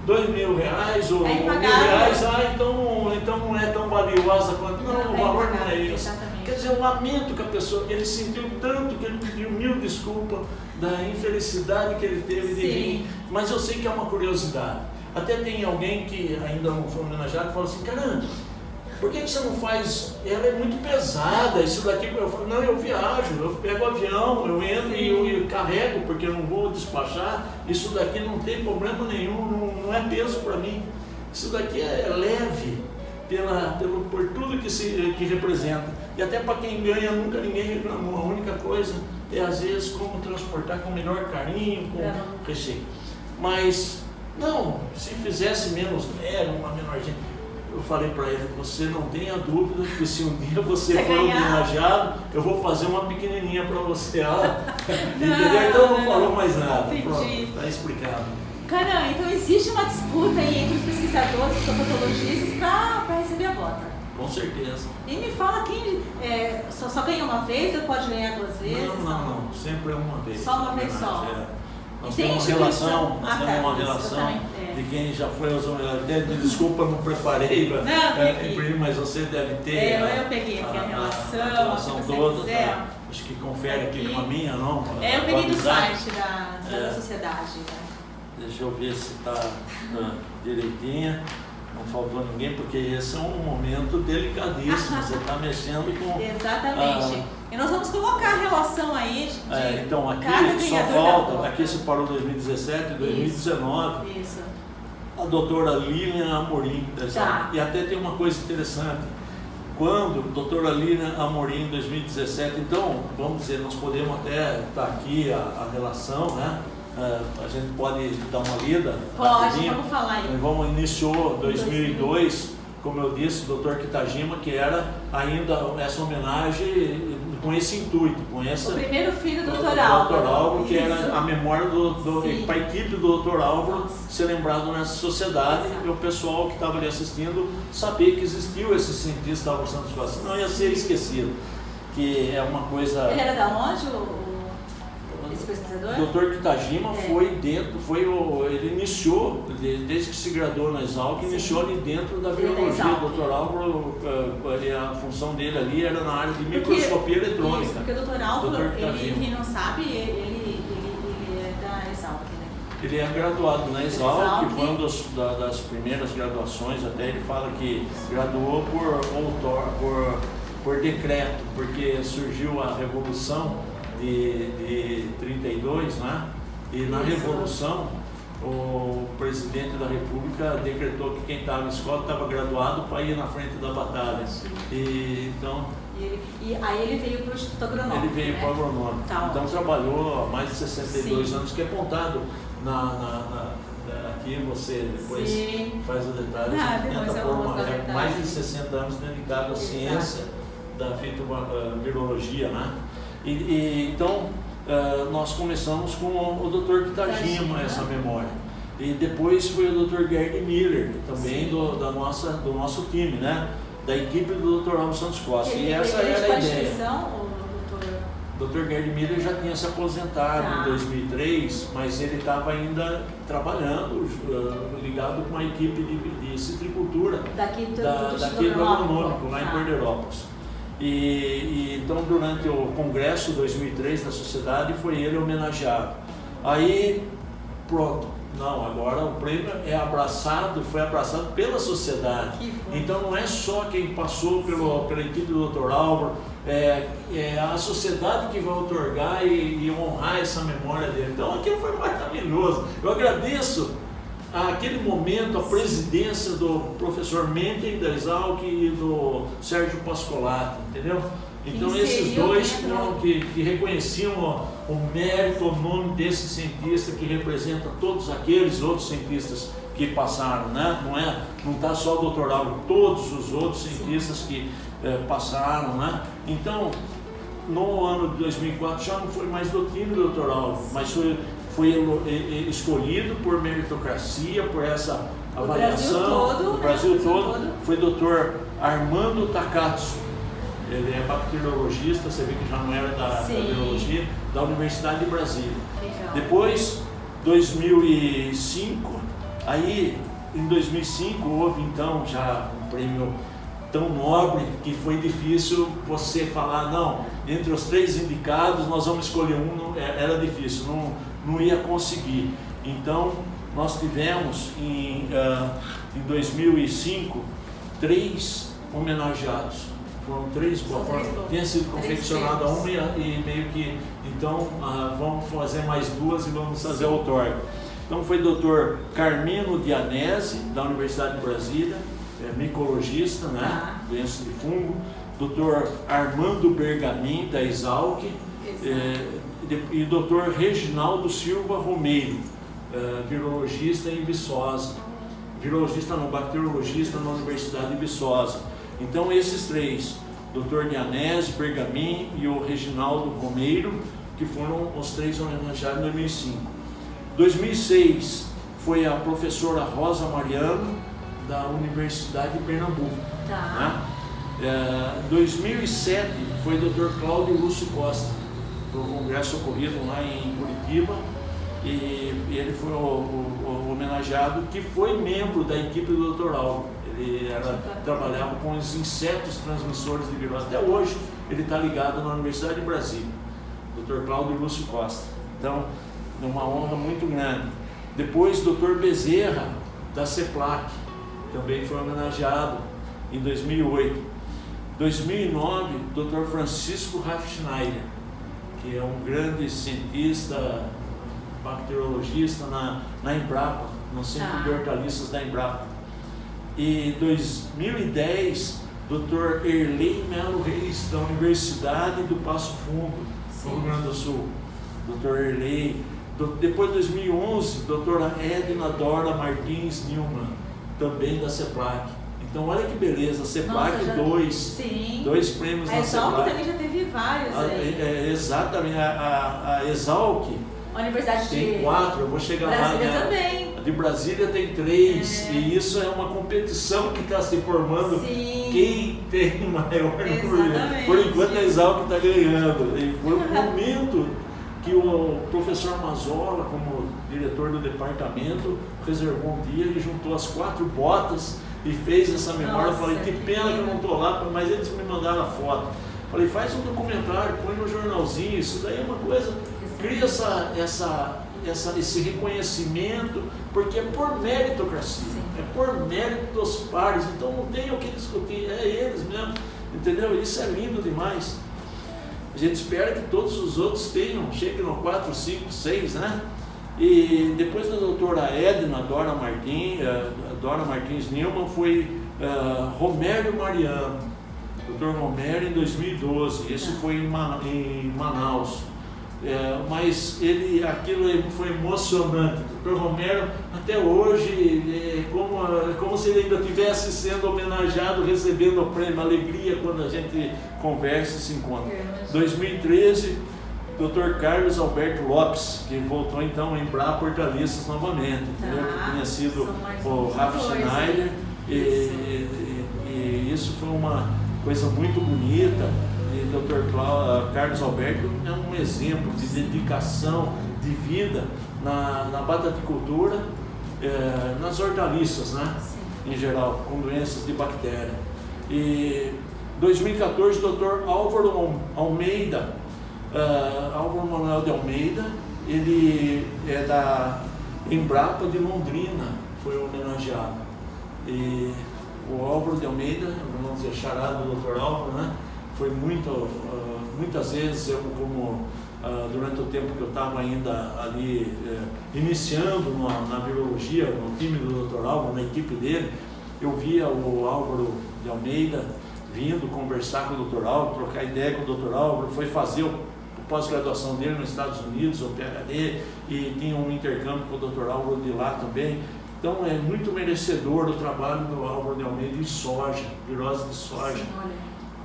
R$2.000 ou R$1.000, então não é tão valiosa quanto. Não, o valor não é isso. Exatamente. Quer dizer, eu lamento que a pessoa, ele sentiu tanto que ele pediu 1000 desculpas da infelicidade que ele teve de vir, mas eu sei que é uma curiosidade. Até tem alguém que ainda não foi homenageado que fala assim, caramba, por que você não faz? Ela é muito pesada, isso daqui. Eu falo, não, eu viajo, eu pego o avião, eu entro e eu carrego, porque eu não vou despachar. Isso daqui não tem problema nenhum, não é peso para mim. Isso daqui é leve por tudo que representa. E até para quem ganha, nunca ninguém reclamou. A única coisa é, às vezes, como transportar com melhor carinho, com recheio. Mas, não, se fizesse menos leve, uma menorzinha. Eu falei para ele, você não tenha dúvida que se um dia você for homenageado, eu vou fazer uma pequenininha para você. Entendeu? Então não falou mais nada. Pronto, está explicado. Caramba, então existe uma disputa aí entre os pesquisadores e fitopatologistas para receber a bota. Com certeza. E me fala quem só ganha uma vez ou pode ganhar 2 vezes? Não, sempre é uma vez. Só uma vez só. Nós temos uma relação de quem já foi aos homenageados. Desculpa, não preparei, mas você deve ter. Eu peguei aqui a relação toda. Acho que confere aqui com a minha, não? Eu peguei do site da sociedade. Né? Deixa eu ver se está direitinha. Não faltou ninguém, porque esse é um momento delicadíssimo. Você está mexendo com... Exatamente. E nós vamos colocar a relação aí de então, aqui cada só ganhador falta, aqui se parou 2017 e 2019. Isso. A doutora Lilian Amorim. Tá. E até tem uma coisa interessante. Quando a doutora Lilian Amorim, em 2017, então, vamos dizer, nós podemos até estar aqui a relação, né? A gente pode dar uma lida? Pode, vamos falar aí. Iniciou 2002, como eu disse, o Dr. Kitajima, que era ainda essa homenagem com esse intuito, com essa... O primeiro filho do Dr. Álvaro. Que era a memória para a equipe do Dr. Álvaro ser lembrado nessa sociedade. Exato. E o pessoal que estava ali assistindo saber que existiu esse cientista Álvaro Santos Costa, não ia ser esquecido, que é uma coisa... Ele era da onde, esse pesquisador? Dr. Kitajima ele iniciou, desde que se graduou na Exalc, iniciou ali dentro da biologia. O Dr. Álvaro, a função dele ali era na área de microscopia eletrônica. Isso, porque o Dr. Álvaro, quem não sabe, ele é da Exalc, né? Ele é graduado na Exalc, que foi uma das primeiras graduações, até ele fala que graduou por decreto, porque surgiu a Revolução de 32, né? E na Revolução o presidente da República decretou que quem estava na escola estava graduado para ir na frente da batalha. E aí ele veio para o Instituto Agronômico. Ele veio para o Agronômico. Tá, então trabalhou há mais de 62 anos, que é contado aqui, você depois faz o detalhe. Mais de 60 anos dedicado à ciência da fitovirologia, né? Então, nós começamos com o Dr. Kitajima, essa memória. E depois foi o Dr. Gerd Miller, também do nosso time, né? Da equipe do Dr. Álvaro Santos Costa. E essa era a ideia. O Dr. Gerd Miller já tinha se aposentado em 2003, mas ele estava ainda trabalhando, ligado com a equipe de citricultura daqui do Agronômico, lá em Cordeirópolis. E então, durante o congresso 2003 da sociedade, foi ele homenageado. Aí, pronto, agora o prêmio foi abraçado pela sociedade. Então não é só quem passou pela equipe do Dr. Álvaro, é a sociedade que vai otorgar e honrar essa memória dele. Então aquilo foi maravilhoso. Eu agradeço aquele momento, a presidência do professor Menten da Exalc e do Sérgio Pascolati, entendeu? Então esses dois que reconheciam o mérito, o nome desse cientista que representa todos aqueles outros cientistas que passaram, né? Não está só o Dr. Álvaro, todos os outros cientistas que passaram, né? Então, no ano de 2004 já não foi mais do time do Dr. Álvaro, mas foi escolhido por meritocracia, por essa avaliação do Brasil todo, foi o Dr. Armando Takatsu. Ele é bacteriologista, você vê que já não era da biologia, da Universidade de Brasília. Legal. Depois, 2005, aí em 2005 houve então já um prêmio tão nobre que foi difícil você falar, não, entre os 3 indicados nós vamos escolher um, era difícil, não ia conseguir. Então nós tivemos em 2005 3 homenageados. Foram 3 tinha sido confeccionada uma e meio que, então vamos fazer mais 2 e vamos fazer o outorga. Então foi o Dr. Carmino Dianese, da Universidade de Brasília, micologista, né? Doença de fungo, Dr. Armando Bergamin, da Exalc, e Dr. Reginaldo Silva Romeiro, virologista em Viçosa, bacteriologista na Universidade de Viçosa. Então esses 3, Dr. Dianese, Bergamin e o Reginaldo Romeiro, que foram os 3 homenageados em 2005. 2006 foi a professora Rosa Mariano, da Universidade de Pernambuco. Né? 2007 foi o Dr. Cláudio Lúcio Costa, para o congresso ocorrido lá em Curitiba, e ele foi o homenageado, que foi membro da equipe do Dr. Álvaro. Ele trabalhava com os insetos transmissores de virose. Até hoje ele está ligado na Universidade de Brasília, Dr. Cláudio Lúcio Costa. Então, é uma honra muito grande. Depois, Dr. Bezerra, da CEPLAC, também foi homenageado em 2008. 2009, Dr. Francisco Raffschneider, que é um grande cientista, bacteriologista na Embrapa, no Centro de Hortaliças da Embrapa. E 2010, Dr. Erlei Melo Reis, da Universidade do Passo Fundo, no Rio Grande do Sul. Dr. Erlei. Depois de 2011, doutora Edna Dora Martins Newman, também da CEPLAC. Então olha que beleza, a CEPLAC, dois prêmios na CEPLAC. A Exalc também já teve vários aí. Exatamente, a Exalc a Universidade tem 4, eu vou chegar Brasília lá. Também. A de Brasília tem 3, e isso é uma competição que está se formando. Sim. Quem tem maior número. Por enquanto a Exalc está ganhando. E foi um momento que o professor Mazola, como diretor do departamento, reservou um dia e juntou as 4 botas e fez essa memória. Eu falei, que pena que eu não estou lá, mas eles me mandaram a foto. Falei, faz um documentário, põe no jornalzinho, isso daí é uma coisa, cria esse reconhecimento, porque é por meritocracia, é por mérito dos pares, então não tem o que discutir, é eles mesmo, entendeu? Isso é lindo demais. A gente espera que todos os outros cheguem no 4, 5, 6, né? E depois da doutora Edna Dora Martins Newman foi Romério Mariano, doutor Romério em 2012, isso foi em Manaus. Mas aquilo foi emocionante. O Dr. Romero, até hoje, como se ele ainda estivesse sendo homenageado, recebendo o prêmio, alegria quando a gente conversa e se encontra. 2013, Dr. Carlos Alberto Lopes, que voltou então em Embrapa Hortaliças novamente, que tinha sido o Raffschneider, e isso foi uma coisa muito bonita. E Dr. Carlos Alberto é um exemplo de dedicação, de vida na bataticultura, nas hortaliças, né? Em geral, com doenças de bactéria. E 2014, Dr. Álvaro Almeida, Álvaro Manuel de Almeida, ele é da Embrapa de Londrina, foi homenageado. E o Álvaro de Almeida, vamos dizer, charado do Dr. Álvaro, né? Foi muitas vezes, durante o tempo que eu estava ainda ali iniciando na virologia, no time do Dr. Álvaro, na equipe dele, eu via o Álvaro de Almeida vindo conversar com o Dr. Álvaro, trocar ideia com o Dr. Álvaro, foi fazer a pós-graduação dele nos Estados Unidos, o PhD, e tinha um intercâmbio com o Dr. Álvaro de lá também. Então é muito merecedor o trabalho do Álvaro de Almeida em soja, virose de soja.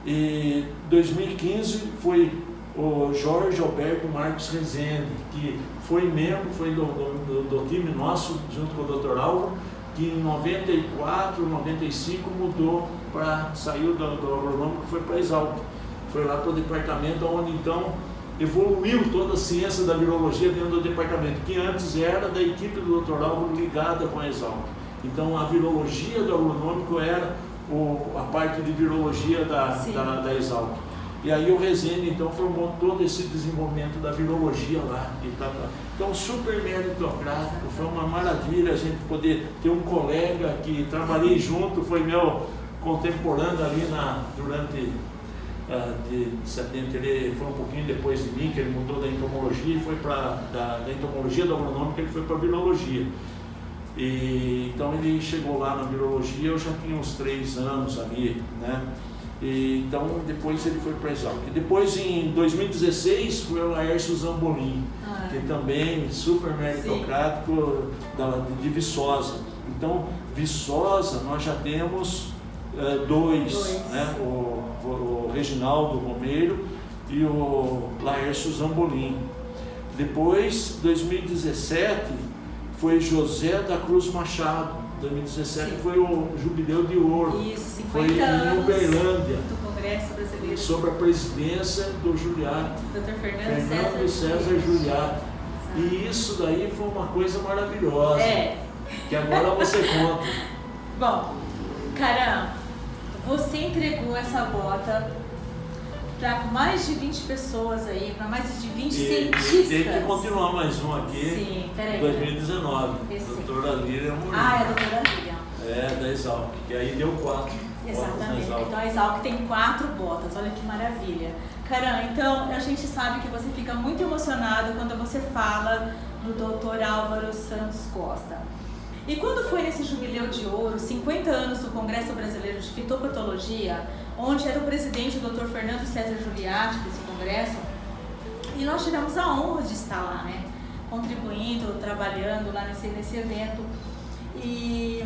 E 2015 foi o Jorge Alberto Marques Rezende, que foi membro, foi do time nosso, junto com o Dr. Álvaro, que em 94, 95 saiu do agronômico e foi para a Exalc. Foi lá para o departamento, onde então evoluiu toda a ciência da virologia dentro do departamento, que antes era da equipe do Dr. Álvaro ligada com a Exalc. Então a virologia do agronômico era a parte de virologia da Exalc. E aí o Rezende então formou todo esse desenvolvimento da virologia lá. Então super meritocrático, foi uma maravilha a gente poder ter um colega que trabalhei junto, foi meu contemporâneo ali durante de 70, ele foi um pouquinho depois de mim, que ele mudou da entomologia e foi da entomologia do agronômico, ele foi para a virologia. E então ele chegou lá na virologia, eu já tinha uns 3 anos ali, né? E então depois ele foi para a Exalc. Depois em 2016 foi o Laércio Zambolin, que também super meritocrático de Viçosa. Então Viçosa nós já temos 2, né? O Reginaldo Romeiro e o Laércio Zambolin. Depois 2017 foi José da Cruz Machado. 2017 foi o Jubileu de Ouro. Isso, 50 foi em Uberlândia. Do Congresso Brasileiro. Sobre a presidência do Juliato. Dr. Fernando César Juliato. E isso daí foi uma coisa maravilhosa. Que agora você conta. Bom, caramba, você entregou essa bota para mais de 20 pessoas aí, para mais de 20 E cientistas. tem que continuar mais um aqui. Sim, peraí. Em 2019. Esse. Doutora Lília Morim. Ah, é a doutora Lília. É, da Exalc, que aí deu 4. Exatamente. Então a Exalc tem 4 botas, olha que maravilha. Caran, então a gente sabe que você fica muito emocionado quando você fala do Dr. Álvaro Santos Costa. E quando foi nesse jubileu de ouro, 50 anos do Congresso Brasileiro de Fitopatologia, onde era o presidente o Dr. Fernando César Giuliatti desse congresso, e nós tivemos a honra de estar lá, né? Contribuindo, trabalhando lá nesse evento. E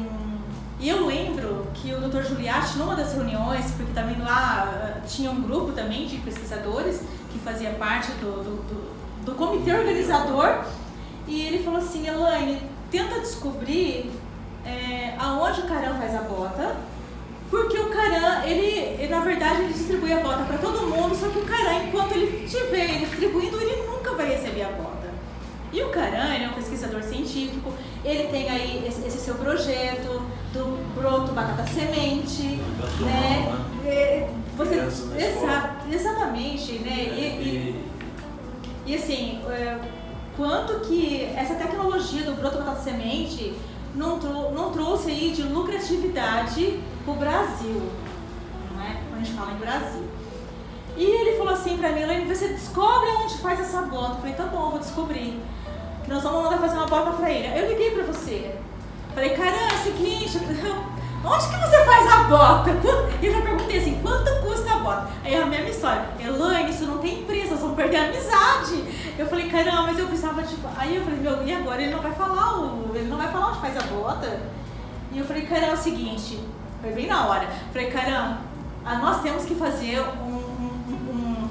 eu lembro que o Dr. Giuliatti, numa das reuniões, porque também lá tinha um grupo também de pesquisadores que fazia parte do comitê organizador, e ele falou assim: Elaine, tenta descobrir aonde o Caran faz a bota, porque o Caran, ele na verdade ele distribui a bota para todo mundo, só que o Caran, enquanto ele estiver ele distribuindo, ele nunca vai receber a bota. E o Caran, ele é um pesquisador científico, ele tem aí esse seu projeto do broto batata semente, né? Exatamente, né? E assim, quanto que essa tecnologia do broto batata semente não trouxe aí de lucratividade para o Brasil, não é? Quando a gente fala em Brasil. E ele falou assim pra mim: Elaine, você descobre onde faz essa bota. Eu falei: tá bom, eu vou descobrir. Nós vamos mandar fazer uma bota pra ele. Eu liguei pra você. Falei: Caran, é o seguinte, onde que você faz a bota? Eu já perguntei assim: quanto custa a bota? Aí a mesma história: Elaine, isso não tem preço, nós vamos perder a amizade. Eu falei: Caran, mas eu precisava de... Aí eu falei: meu, e agora? Ele não vai falar onde faz a bota. E eu falei: Caran, é o seguinte, foi bem na hora. Eu falei: Caran, nós temos que fazer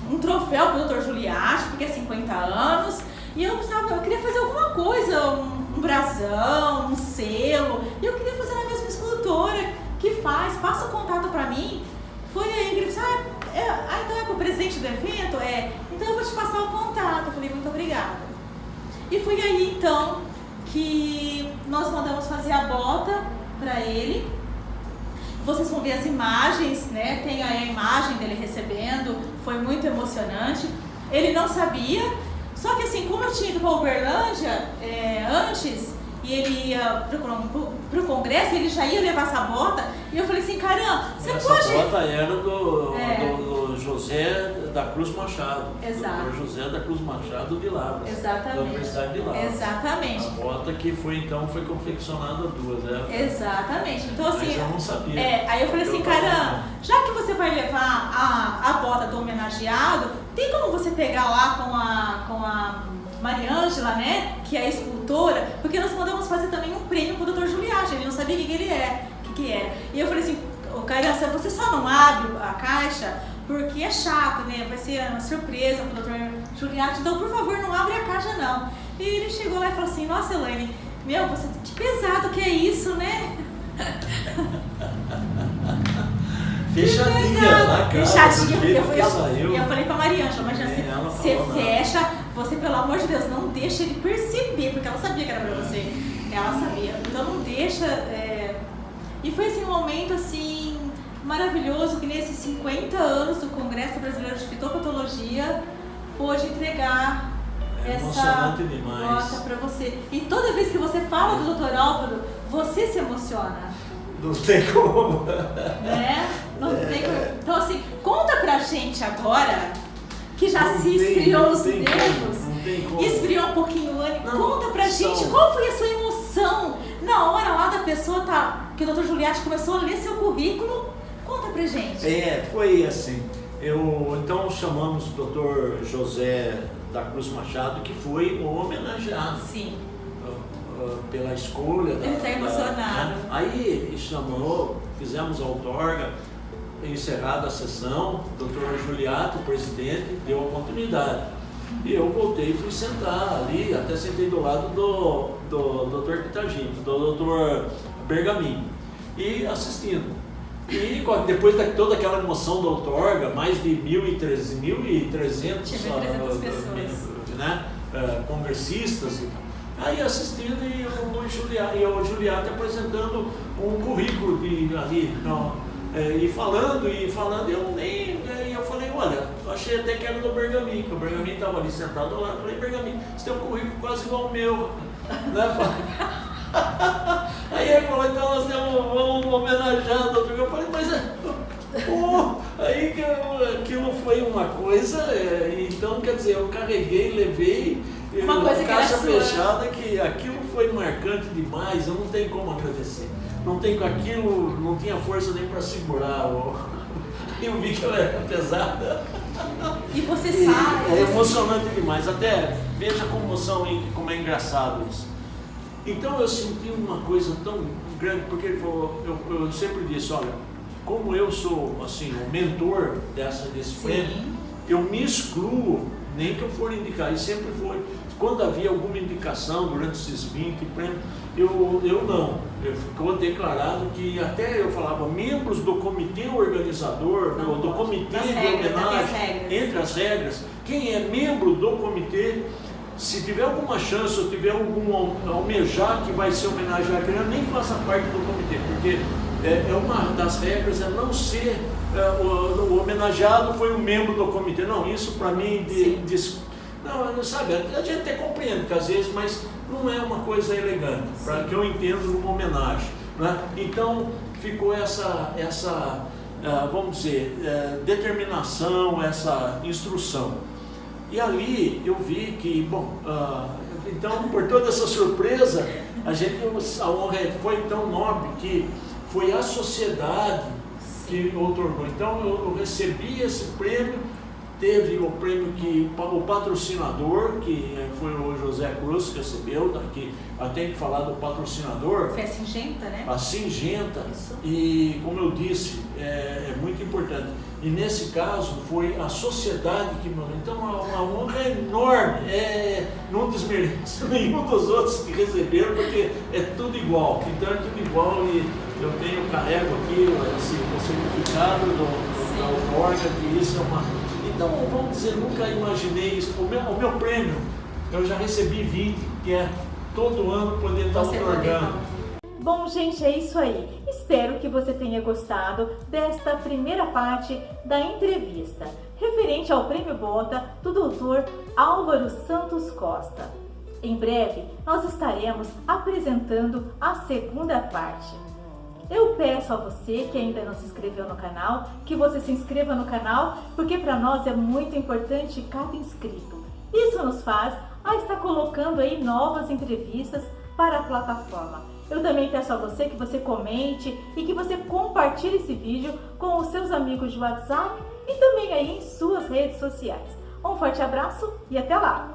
um troféu pro Dr. Giuliatti, porque é 50 anos. E eu queria fazer alguma coisa, um brasão, um selo. E eu queria fazer na mesma escultora que faz, passa o contato pra mim. Foi aí que ele disse: então é pro presidente do evento? Então eu vou te passar o contato. Eu falei: muito obrigada. E foi aí então que nós mandamos fazer a bota pra ele. Vocês vão ver as imagens, né? Tem aí a imagem dele recebendo, foi muito emocionante. Ele não sabia. Só que assim, como eu tinha ido para Uberlândia antes, e ele ia pro congresso, ele já ia levar essa bota, e eu falei assim: Caran, você pode... Essa bota era do José da Cruz Machado. Exato. Do José da Cruz Machado de Lavras. Exatamente. Da Universidade de Lavras. Exatamente. A bota que foi confeccionada 2. Exatamente. Então assim... Mas eu não sabia. Aí eu falei assim: Caran, já que você vai levar a bota do homenageado, tem como você pegar lá com a Mariângela, né, que é a escultora, porque nós mandamos fazer também um prêmio pro Dr. Giuliatti, ele não sabia o que ele era. E eu falei assim: Caran, você só não abre a caixa porque é chato, né, vai ser uma surpresa pro Dr. Giuliatti, então por favor não abre a caixa não. E ele chegou lá e falou assim: nossa, Elaine, meu, que pesado que é isso, né? Fechadinha na cara. Fechadinha. Eu falei pra Mariângela: imagina, você fecha, você, pelo amor de Deus, não deixa ele perceber, porque ela sabia que era pra você. Ela sabia. Então não deixa. E foi assim, um momento assim maravilhoso, que nesses 50 anos do Congresso Brasileiro de Fitopatologia pôde entregar essa bota pra você. E toda vez que você fala do Dr. Álvaro, você se emociona. Não tem como. Né? Não tem como. Então assim, conta pra gente agora, que já se esfriou os nervos, esfriou um pouquinho o ânimo. Conta pra gente qual foi a sua emoção na hora lá da pessoa que o Dr. Giuliatti começou a ler seu currículo. Conta pra gente. Foi assim. Então chamamos o Dr. José da Cruz Machado, que foi o homenageado. Sim. Pela escolha. Ele está emocionado. Aí chamou, fizemos a outorga, encerrada a sessão, o Dr. Giuliatti, o presidente, deu a oportunidade. E eu voltei e fui sentar ali, até sentei do lado do Dr. Kitagini, do Dr. Bergamin, e assistindo. E depois de toda aquela emoção da outorga, mais de 1.300 pessoas, né, congressistas e tal. Aí assistindo e o Giuliatti apresentando um currículo e falando, e eu falei: olha, eu achei achei até que era do Bergamin, que o Bergamin estava ali sentado lá. Eu falei, Bergamin, você tem um currículo quase igual ao meu. Né? Aí ele falou, então nós vamos homenagear o doutor. Eu falei, mas aí aquilo foi uma coisa, então quer dizer, eu carreguei, levei, uma coisa caixa fechada, que aquilo foi marcante demais, eu não tenho como agradecer. Não tenho aquilo, não tinha força nem para segurar. Eu vi que ela era pesada. E você sabe. É emocionante demais, até veja como é engraçado isso. Então eu senti uma coisa tão grande, porque ele falou, eu sempre disse, olha, como eu sou assim, o mentor desse prêmio, eu me excluo, nem que eu for indicar, e sempre foi, quando havia alguma indicação durante esses 20 prêmios, eu não, ficou declarado que até eu falava, membros do comitê organizador, não, do comitê de homenagem, entre as regras, quem é membro do comitê, se tiver alguma chance ou tiver algum almejar que vai ser homenageado, nem faça parte do comitê, porque uma das regras é não ser o homenageado foi um membro do comitê. Não, isso para mim não, sabe, a gente até compreende que às vezes, mas não é uma coisa elegante, para que eu entendo numa homenagem, né? Então ficou essa vamos dizer, determinação, essa instrução. E ali eu vi que, bom, então por toda essa surpresa, a honra foi tão nobre que foi a sociedade que outorgou. Então eu recebi esse prêmio, teve o prêmio que o patrocinador, que foi o José Cruz, que recebeu, que eu tenho que falar do patrocinador. Foi a Singenta, né? A Singenta. Isso. E como eu disse, é muito importante. E nesse caso foi a sociedade que mandou. Então uma honra enorme, não desmerece nenhum dos outros que receberam, porque é tudo igual. Então é tudo igual e eu carrego aqui o certificado da outorga, que isso é uma... Então vamos dizer, nunca imaginei isso. O meu prêmio, eu já recebi 20, que é todo ano poder estar outorgando. Bom, gente, é isso aí. Espero que você tenha gostado desta primeira parte da entrevista referente ao Prêmio Bota do Dr. Álvaro Santos Costa. Em breve, nós estaremos apresentando a segunda parte. Eu peço a você que ainda não se inscreveu no canal, que você se inscreva no canal, porque para nós é muito importante cada inscrito. Isso nos faz a estar colocando aí novas entrevistas para a plataforma. Eu também peço a você que você comente e que você compartilhe esse vídeo com os seus amigos de WhatsApp e também aí em suas redes sociais. Um forte abraço e até lá!